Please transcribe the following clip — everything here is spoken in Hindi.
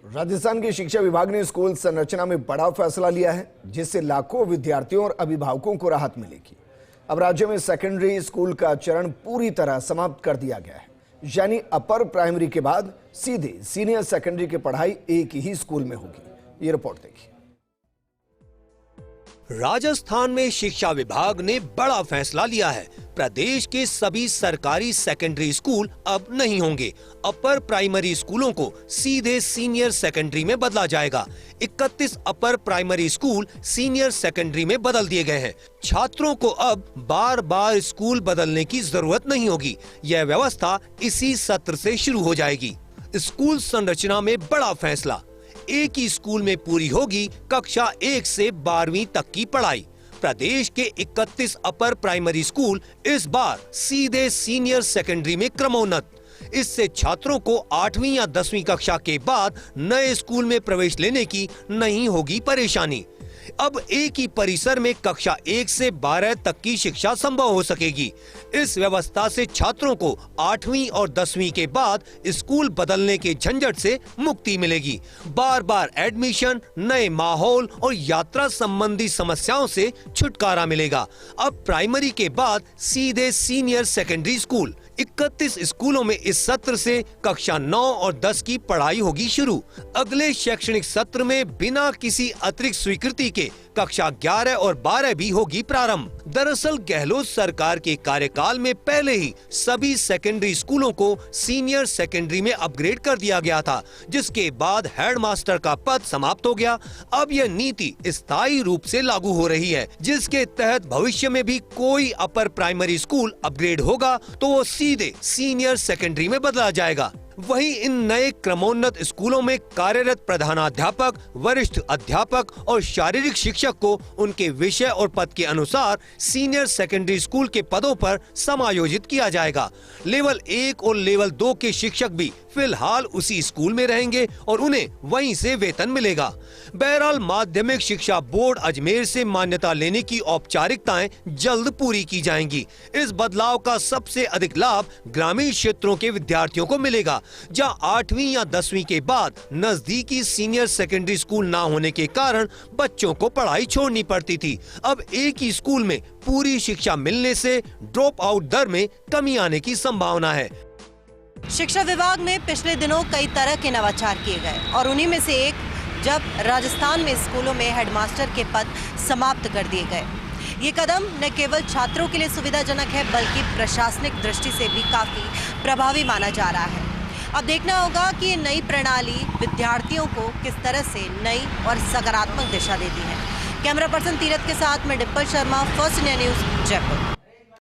राजस्थान के शिक्षा विभाग ने स्कूल संरचना में बड़ा फैसला लिया है, जिससे लाखों विद्यार्थियों और अभिभावकों को राहत मिलेगी। अब राज्य में सेकेंडरी स्कूल का चरण पूरी तरह समाप्त कर दिया गया है, यानी अपर प्राइमरी के बाद सीधे सीनियर सेकेंडरी की पढ़ाई एक ही स्कूल में होगी। ये रिपोर्ट देखिए। राजस्थान में शिक्षा विभाग ने बड़ा फैसला लिया है। प्रदेश के सभी सरकारी सेकेंडरी स्कूल अब नहीं होंगे। अपर प्राइमरी स्कूलों को सीधे सीनियर सेकेंडरी में बदला जाएगा। 31 upper primary school senior secondary में बदल दिए गए हैं। छात्रों को अब बार बार स्कूल बदलने की जरूरत नहीं होगी। यह व्यवस्था इसी सत्र से शुरू हो जाएगी। स्कूल संरचना में बड़ा फैसला। एक ही स्कूल में पूरी होगी कक्षा 1 से 12वीं तक की पढ़ाई। प्रदेश के 31 अपर प्राइमरी स्कूल इस बार सीधे सीनियर सेकेंडरी में क्रमोन्नत। इससे छात्रों को 8वीं या 10वीं कक्षा के बाद नए स्कूल में प्रवेश लेने की नहीं होगी परेशानी। अब एक ही परिसर में कक्षा 1 से 12 तक की शिक्षा संभव हो सकेगी। इस व्यवस्था से छात्रों को 8वीं और 10वीं के बाद स्कूल बदलने के झंझट से मुक्ति मिलेगी। बार बार एडमिशन, नए माहौल और यात्रा संबंधी समस्याओं से छुटकारा मिलेगा। अब प्राइमरी के बाद सीधे सीनियर सेकेंडरी स्कूल। 31 स्कूलों में इस सत्र से कक्षा 9 और 10 की पढ़ाई होगी शुरू। अगले शैक्षणिक सत्र में बिना किसी अतिरिक्त स्वीकृति के कक्षा 11 और 12 भी होगी प्रारंभ। दरअसल गहलोत सरकार के कार्यकाल में पहले ही सभी सेकेंडरी स्कूलों को सीनियर सेकेंडरी में अपग्रेड कर दिया गया था, जिसके बाद हेडमास्टर का पद समाप्त हो गया। अब यह नीति स्थायी रूप से लागू हो रही है, जिसके तहत भविष्य में भी कोई अपर प्राइमरी स्कूल अपग्रेड होगा तो वो सीधे सीनियर सेकेंडरी में बदला जाएगा। वहीं इन नए क्रमोन्नत स्कूलों में कार्यरत प्रधानाध्यापक, वरिष्ठ अध्यापक और शारीरिक शिक्षक को उनके विषय और पद के अनुसार सीनियर सेकेंडरी स्कूल के पदों पर समायोजित किया जाएगा। लेवल 1 और लेवल 2 के शिक्षक भी फिलहाल उसी स्कूल में रहेंगे और उन्हें वहीं से वेतन मिलेगा। बहरहाल माध्यमिक शिक्षा बोर्ड अजमेर से मान्यता लेने की औपचारिकताएं जल्द पूरी की जाएंगी। इस बदलाव का सबसे अधिक लाभ ग्रामीण क्षेत्रों के विद्यार्थियों को मिलेगा, जहां 8वीं या 10वीं के बाद नजदीकी सीनियर सेकेंडरी स्कूल ना होने के कारण बच्चों को पढ़ाई छोड़नी पड़ती थी। अब एक ही स्कूल में पूरी शिक्षा मिलने से ड्रॉप आउट दर में कमी आने की संभावना है। शिक्षा विभाग में पिछले दिनों कई तरह के नवाचार किए गए और उन्हीं में से एक जब राजस्थान में स्कूलों में हेडमास्टर के पद समाप्त कर दिए गए। ये कदम न केवल छात्रों के लिए सुविधाजनक है, बल्कि प्रशासनिक दृष्टि से भी काफी प्रभावी माना जा रहा है। अब देखना होगा कि ये नई प्रणाली विद्यार्थियों को किस तरह से नई और सकारात्मक दिशा देती है। कैमरा पर्सन तीरथ के साथ मैं Dimple Sharma, first India news, Jaipur.